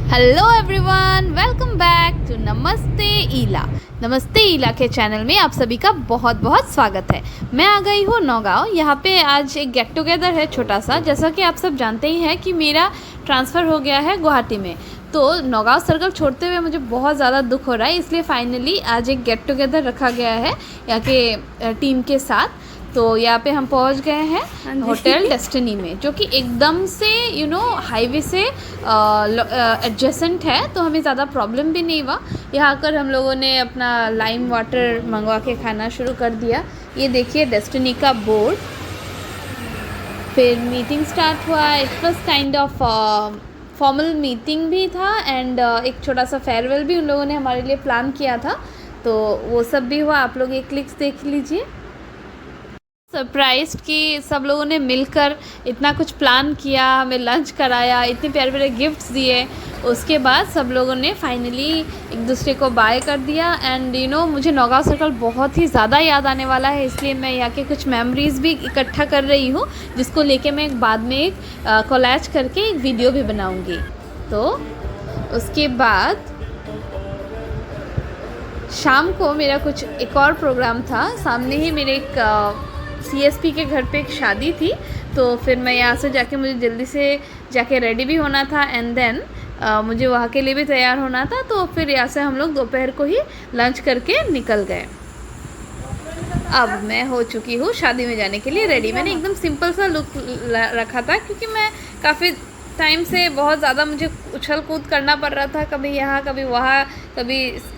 Hello everyone, welcome back to Namaste Ila. नमस्ते ईला के channel में आप सभी का बहुत बहुत स्वागत है। मैं आ गई हूँ नौगांव। यहाँ पे आज एक गेट टुगेदर है छोटा सा। जैसा कि आप सब जानते ही हैं कि मेरा ट्रांसफ़र हो गया है गुवाहाटी में, तो नौगांव सर्कल छोड़ते हुए मुझे बहुत ज़्यादा दुख हो रहा है। इसलिए फाइनली आज एक गेट टुगेदर रखा गया है यहाँ के टीम के साथ। तो यहाँ पे हम पहुँच गए हैं होटल डेस्टिनी में, जो कि एकदम से हाईवे से एडजेसेंट है, तो हमें ज़्यादा प्रॉब्लम भी नहीं हुआ। यहाँ आकर हम लोगों ने अपना लाइम वाटर मंगवा के खाना शुरू कर दिया। ये देखिए डेस्टिनी का बोर्ड। फिर मीटिंग स्टार्ट हुआ। It was kind of formal meeting भी था एंड एक छोटा सा फेयरवेल भी उन लोगों ने हमारे लिए प्लान किया था, तो वो सब भी हुआ। आप लोग ये क्लिक्स देख लीजिए। सरप्राइज्ड कि सब लोगों ने मिलकर इतना कुछ प्लान किया, हमें लंच कराया, इतने प्यारे प्यारे गिफ्ट्स दिए। उसके बाद सब लोगों ने फाइनली एक दूसरे को बाय कर दिया। एंड मुझे नौगांव सर्कल बहुत ही ज़्यादा याद आने वाला है, इसलिए मैं यहाँ के कुछ मेमोरीज़ भी इकट्ठा कर रही हूँ, जिसको लेके मैं बाद में एक कोलैज करके एक वीडियो भी बनाऊँगी। तो उसके बाद शाम को मेरा कुछ एक और प्रोग्राम था। सामने ही मेरे एक CSP के घर पे एक शादी थी, तो फिर मैं यहाँ से जाके मुझे जल्दी से जाके रेडी भी होना था एंड देन मुझे वहाँ के लिए भी तैयार होना था। तो फिर यहाँ से हम लोग दोपहर को ही लंच करके निकल गए। अब मैं हो चुकी हूँ शादी में जाने के लिए रेडी। मैंने एकदम सिंपल सा लुक रखा था, क्योंकि मैं काफ़ी टाइम से बहुत ज़्यादा मुझे उछल कूद करना पड़ रहा था। कभी यहाँ कभी वहाँ, कभी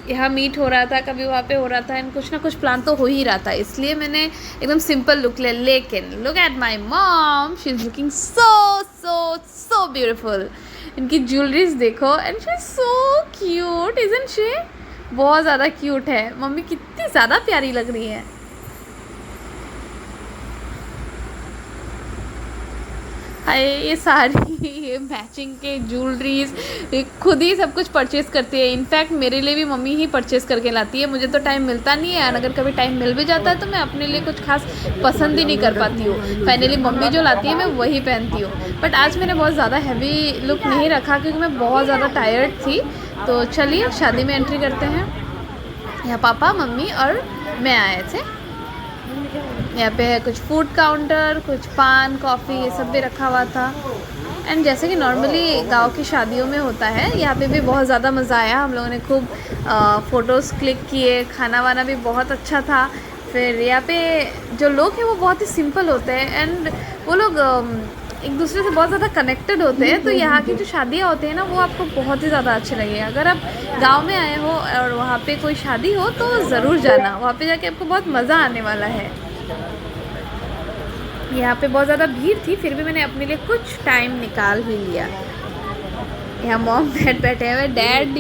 यहाँ मीट हो रहा था, कभी वहाँ पे हो रहा था, एंड कुछ ना कुछ प्लान तो हो ही रहा था। इसलिए मैंने एकदम सिंपल लुक ले। लेकिन look at my mom, she is looking so so so beautiful. इनकी ज्वेलरीज देखो and she is so cute, isn't she? बहुत ज़्यादा क्यूट है। मम्मी कितनी ज़्यादा प्यारी लग रही है। हाय, ये सारी ये मैचिंग के ज्वेलरीज खुद ही सब कुछ परचेज़ करती है। इनफैक्ट मेरे लिए भी मम्मी ही परचेज़ करके लाती है। मुझे तो टाइम मिलता नहीं है, और अगर कभी टाइम मिल भी जाता है तो मैं अपने लिए कुछ खास पसंद ही नहीं कर पाती हूँ। फाइनली मम्मी जो लाती है मैं वही पहनती हूँ। बट आज मैंने बहुत ज़्यादा हैवी लुक नहीं रखा, क्योंकि मैं बहुत ज़्यादा टायर्ड थी। तो चलिए शादी में एंट्री करते हैं। यहाँ पापा, मम्मी और मैं आए थे। यहाँ पे है कुछ फूड काउंटर, कुछ पान, कॉफ़ी, ये सब भी रखा हुआ था। एंड जैसे कि नॉर्मली गांव की शादियों में होता है, यहाँ पे भी बहुत ज़्यादा मज़ा आया। हम लोगों ने खूब फ़ोटोज़ क्लिक किए। खाना वाना भी बहुत अच्छा था। फिर यहाँ पे जो लोग हैं वो बहुत ही सिंपल होते हैं, एंड वो लोग एक दूसरे से बहुत ज़्यादा कनेक्टेड होते हैं। तो यहाँ की जो शादियाँ होती हैं ना, वो आपको बहुत ही ज़्यादा अच्छे लगेंगे। अगर आप गांव में आए हो और वहाँ पे कोई शादी हो तो ज़रूर जाना। वहाँ पे जाके आपको बहुत मज़ा आने वाला है। यहाँ पे बहुत ज़्यादा भीड़ थी, फिर भी मैंने अपने लिए कुछ टाइम निकाल ही लिया। यहाँ मॉम डैड बैठे हुए। डैड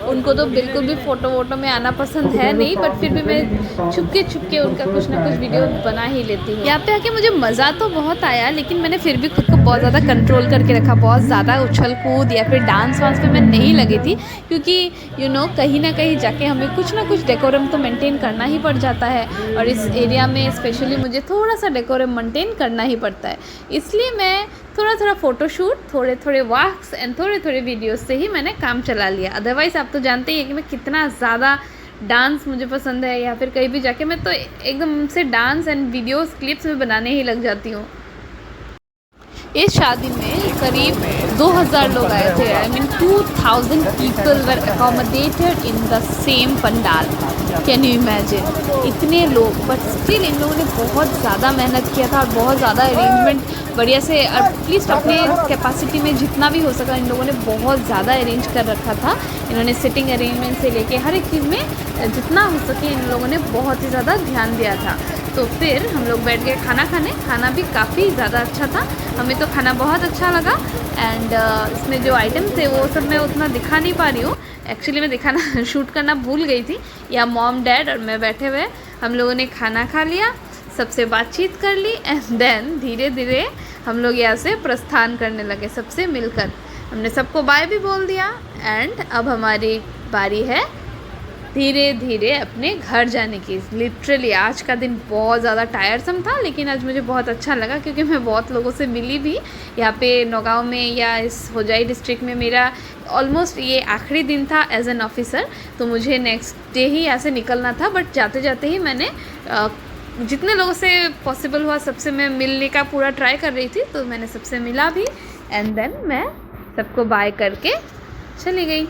उनको तो बिल्कुल भी फ़ोटो वोटो में आना पसंद है नहीं, बट फिर भी मैं छुपके उनका कुछ ना कुछ वीडियो बना ही लेती हूँ। यहाँ पे आके मुझे मज़ा तो बहुत आया, लेकिन मैंने फिर भी खुद को बहुत ज़्यादा कंट्रोल करके रखा। बहुत ज़्यादा उछल कूद या फिर डांस वांस पे मैं नहीं लगी थी, क्योंकि कहीं ना कहीं जाके हमें कुछ ना कुछ डेकोरम तो मेंटेन करना ही पड़ जाता है, और इस एरिया में स्पेशली मुझे थोड़ा सा डेकोरम मेंटेन करना ही पड़ता है। इसलिए मैं थोड़ा फ़ोटोशूट, थोड़े वॉक्स एंड थोड़े वीडियोस से ही मैंने काम चला लिया। अदरवाइज़ आप तो जानते ही हैं कि मैं कितना ज़्यादा डांस मुझे पसंद है, या फिर कहीं भी जाके मैं तो एकदम से डांस एंड वीडियोस क्लिप्स में बनाने ही लग जाती हूँ। इस शादी में करीब 2000 लोग आए थे। I mean 2000 people were accommodated in the same pandal. Can you imagine? इतने लोग, बट स्टिल इन लोगों ने बहुत ज़्यादा मेहनत किया था और बहुत ज़्यादा अरेंजमेंट बढ़िया से, एटलीस्ट अपने कैपेसिटी में जितना भी हो सका इन लोगों ने बहुत ज़्यादा अरेंज कर रखा था। इन्होंने सिटिंग अरेंजमेंट से लेके हर एक चीज़ में जितना हो सके इन लोगों ने बहुत ही ज़्यादा ध्यान दिया था। तो फिर हम लोग बैठ गए खाना खाने। खाना भी काफ़ी ज़्यादा अच्छा था, हमें तो खाना बहुत अच्छा लगा। एंड इसमें जो आइटम थे वो सब मैं उतना दिखा नहीं पा रही हूँ। एक्चुअली मैं दिखाना शूट करना भूल गई थी। या मॉम, डैड और मैं बैठे हुए हम लोगों ने खाना खा लिया, सबसे बातचीत कर ली, एंड देन धीरे धीरे हम लोग यहाँ से प्रस्थान करने लगे। सबसे मिलकर हमने सबको बाय भी बोल दिया, एंड अब हमारी बारी है धीरे धीरे अपने घर जाने की। लिटरली आज का दिन बहुत ज़्यादा टायरसम था, लेकिन आज मुझे बहुत अच्छा लगा क्योंकि मैं बहुत लोगों से मिली भी यहाँ पे नौगांव में या इस होजाई डिस्ट्रिक्ट में। मेरा ऑलमोस्ट ये आखिरी दिन था एज एन ऑफिसर, तो मुझे नेक्स्ट डे ही यहाँ से निकलना था। बट जाते जाते ही मैंने जितने लोगों से पॉसिबल हुआ सबसे मैं मिलने का पूरा ट्राई कर रही थी, तो मैंने सबसे मिला भी एंड देन मैं सबको बाय करके चली गई।